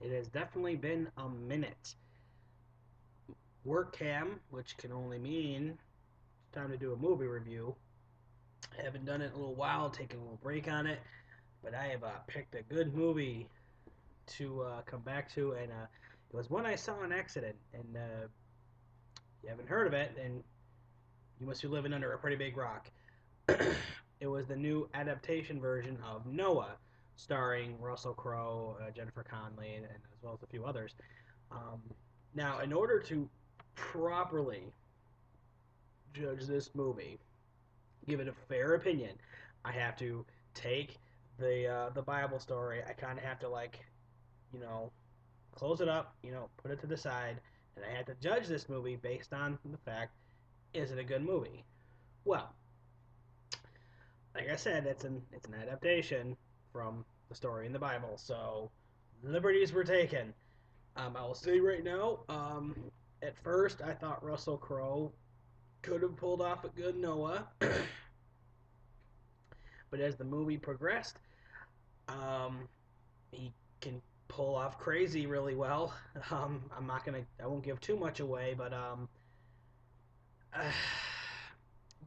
It has definitely been a minute. Work cam, which can only mean it's time to do a movie review. I haven't done it in a little while, taking a little break on it, but I have picked a good movie to come back to, and it was one I saw on accident. And you haven't heard of it, and you must be living under a pretty big rock. It was the new adaptation version of Noah, starring Russell Crowe, Jennifer Connelly, and as well as a few others. Um, Now, in order to properly judge this movie, give it a fair opinion, I have to take the Bible story. I kind of have to you know close it up, put it to the side, and I have to judge this movie based on the fact: is it a good movie? Well, like I said, it's an adaptation from the story in the Bible, so liberties were taken. I will say right now, at first I thought Russell Crowe could have pulled off a good Noah, but as the movie progressed, um, he can pull off crazy really well. I won't give too much away, but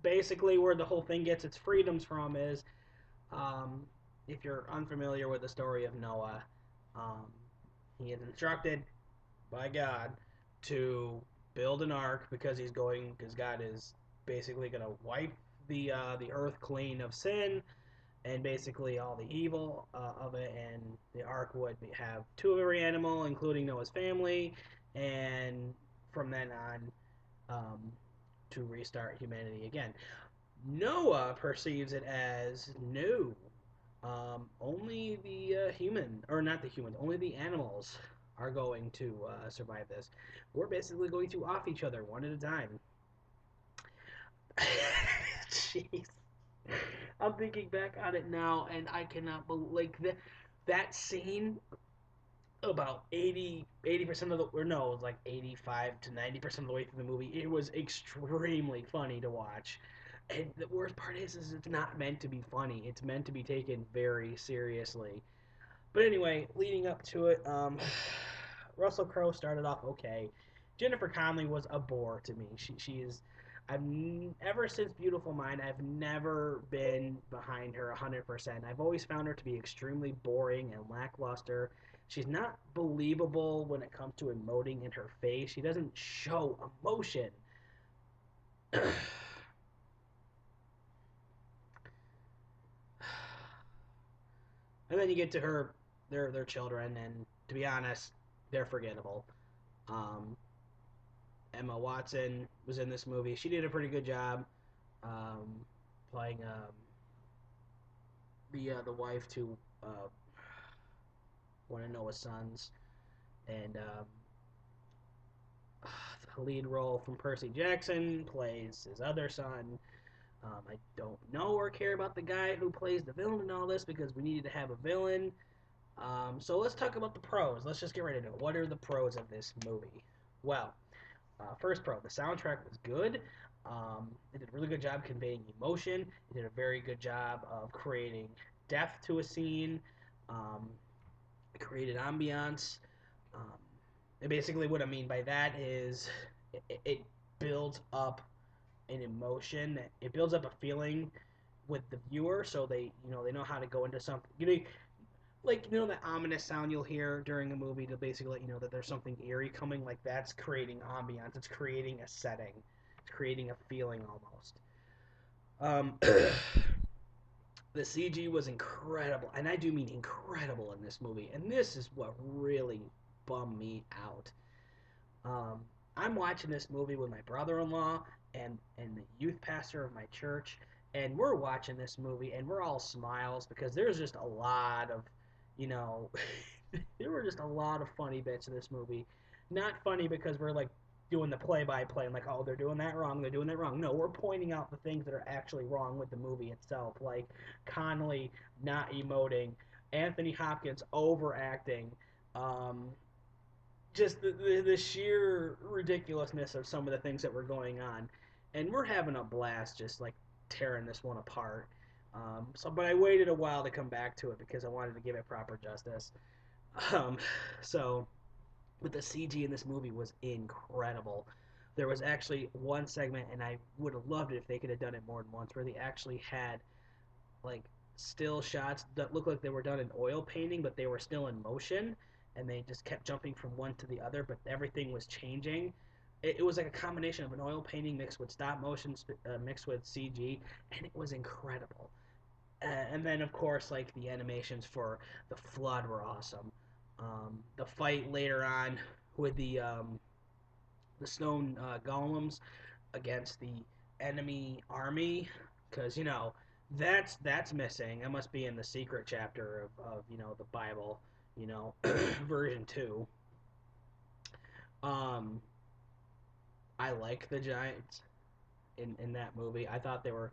basically where the whole thing gets its freedoms from is, um, if you're unfamiliar with the story of Noah, um, he is instructed by God to build an ark because God is basically going to wipe the earth clean of sin and basically all the evil of it, and the ark would have two of every animal, including Noah's family, and from then on, um, to restart humanity again. Noah perceives it as no. Only the human, or not the humans, only the animals are going to survive this. We're basically going to off each other one at a time. Jeez. I'm thinking back on it now, and I cannot believe that scene. About 80% of the, or no, it was like 85 to 90% of the way through the movie. It was extremely funny to watch. And the worst part is it's not meant to be funny. It's meant to be taken very seriously. But anyway, leading up to it, Russell Crowe started off okay. Jennifer Connelly was a bore to me. She is. Ever since Beautiful Mind, I've never been behind her 100%. I've always found her to be extremely boring and lackluster. She's not believable when it comes to emoting in her face. She doesn't show emotion. And then you get to their children, and to be honest, they're forgettable. Um, Emma Watson was in this movie. She did a pretty good job, um, playing the wife to one of Noah's sons, and the lead role from Percy Jackson plays his other son. I don't know or care about the guy who plays the villain in all this because we needed to have a villain. So let's talk about the pros. Let's just get right into it. What are the pros of this movie? Well, first pro, the soundtrack was good. It did a really good job conveying emotion. It did a very good job of creating depth to a scene. Um, it created ambiance. Um, and basically, what I mean by that is it builds up an emotion. It builds up a feeling with the viewer, so they know how to go into something. That ominous sound you'll hear during a movie to basically let you know that there's something eerie coming. Like that's creating ambiance. It's creating a setting. It's creating a feeling almost. The CG was incredible, and I do mean incredible in this movie. And this is what really bummed me out. Um, I'm watching this movie with my brother-in-law and the youth pastor of my church, and we're watching this movie, and we're all smiles because there's just a lot of, you know, there were just a lot of funny bits in this movie. Not funny because we're like doing the play-by-play and like, oh, they're doing that wrong, they're doing that wrong. No, we're pointing out the things that are actually wrong with the movie itself, like Connolly not emoting, Anthony Hopkins overacting, um, just the sheer ridiculousness of some of the things that were going on, and we're having a blast just like tearing this one apart. But I waited a while to come back to it because I wanted to give it proper justice. Um, so, but the CG in this movie was incredible. There was actually one segment, and I would have loved it if they could have done it more than once, where they actually had like still shots that looked like they were done in oil painting, but they were still in motion, and they just kept jumping from one to the other, but everything was changing. It was like a combination of an oil painting mixed with stop motion, mixed with CG, and it was incredible. And then, of course, like the animations for the flood were awesome. The fight later on with the stone golems against the enemy army, because that's missing. That must be in the secret chapter of the Bible, version 2. Um, I like the giants in that movie. I thought they were.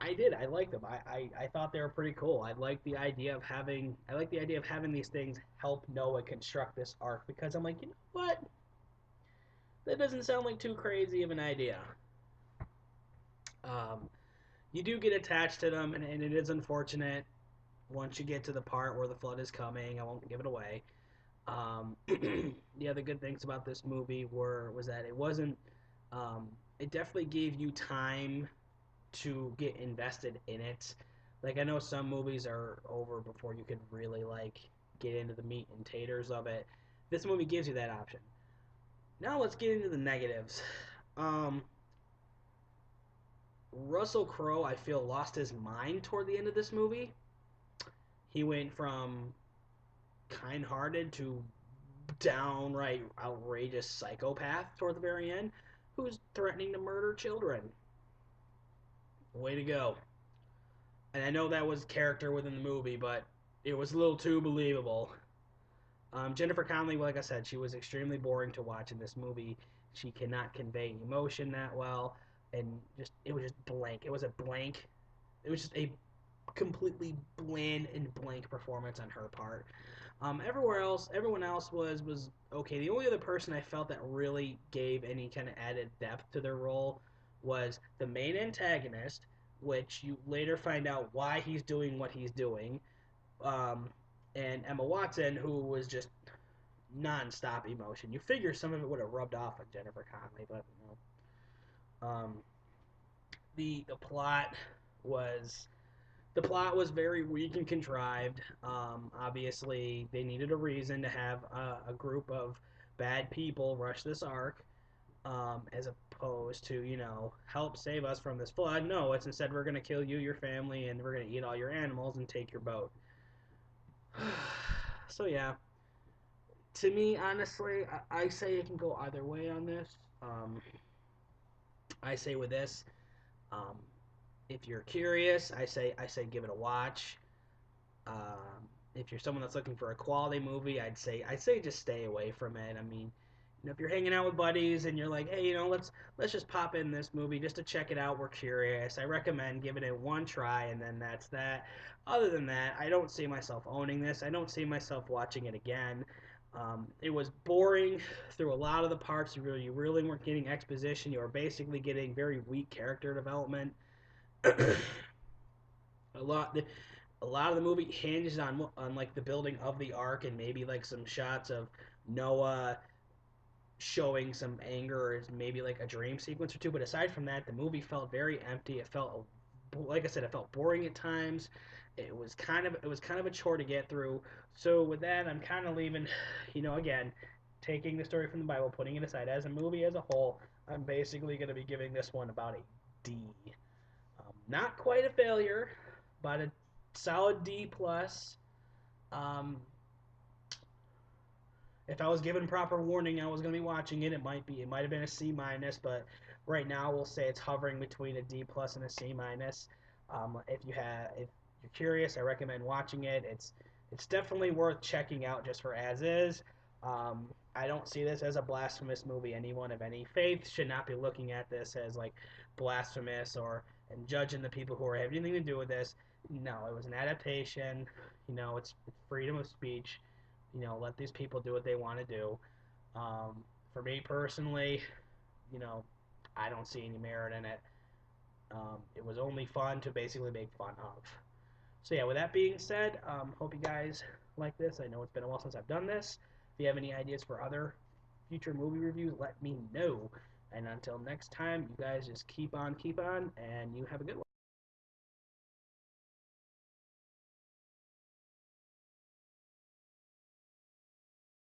I did. I liked them. I thought they were pretty cool. I like the idea of having these things help Noah construct this ark, because I'm like, you know what? That doesn't sound like too crazy of an idea. Um, you do get attached to them, and it is unfortunate once you get to the part where the flood is coming. I won't give it away. The other good things about this movie was that it wasn't. It definitely gave you time to get invested in it. Like, I know some movies are over before you can really like get into the meat and taters of it. This movie gives you that option. Now let's get into the negatives. Um, Russell Crowe, I feel, lost his mind toward the end of this movie. He went from kind-hearted to downright outrageous psychopath toward the very end, who's threatening to murder children. Way to go. And I know that was character within the movie, but it was a little too believable. Jennifer Connelly, like I said, she was extremely boring to watch in this movie. She cannot convey emotion that well, and just it was just blank. It was a blank. It was just a completely bland and blank performance on her part. Everyone else was okay. The only other person I felt that really gave any kind of added depth to their role was the main antagonist, which you later find out why he's doing what he's doing, um, and Emma Watson, who was just nonstop emotion. You figure some of it would have rubbed off on Jennifer Connelly, but the plot was the plot was very weak and contrived. Obviously, they needed a reason to have a group of bad people rush this ark, as opposed to help save us from this flood. No, it's instead we're gonna kill you, your family, and we're gonna eat all your animals and take your boat. So yeah, to me, honestly, I say it can go either way on this. I say with this, um, if you're curious, I say give it a watch. If you're someone that's looking for a quality movie, I'd say just stay away from it. I mean, if you're hanging out with buddies and you're like, hey, let's just pop in this movie just to check it out. We're curious. I recommend giving it one try, and then that's that. Other than that, I don't see myself owning this. I don't see myself watching it again. It was boring through a lot of the parts. You really weren't getting exposition. You were basically getting very weak character development. a lot a lot of the movie hinges on like the building of the ark, and maybe like some shots of Noah showing some anger, or maybe like a dream sequence or two. But aside from that, the movie felt very empty. It felt, like I said, it felt boring at times. It was kind of a chore to get through. So with that, I'm kind of leaving. Again, taking the story from the Bible, putting it aside as a movie as a whole. I'm basically going to be giving this one about a D. Not quite a failure, but a solid D plus. Um, if I was given proper warning I was going to be watching it, it might have been a C minus, but right now we'll say it's hovering between a D plus and a C minus. If you're curious, I recommend watching it. It's definitely worth checking out just for as is. I don't see this as a blasphemous movie. Anyone of any faith should not be looking at this as like blasphemous or and judging the people who are having anything to do with this. No, it was an adaptation. It's freedom of speech. Let these people do what they want to do. For me personally, you know, I don't see any merit in it. It was only fun to basically make fun of. So yeah, with that being said, hope you guys like this. I know it's been a while since I've done this. If you have any ideas for other future movie reviews, let me know. And until next time, you guys just keep on, and you have a good one.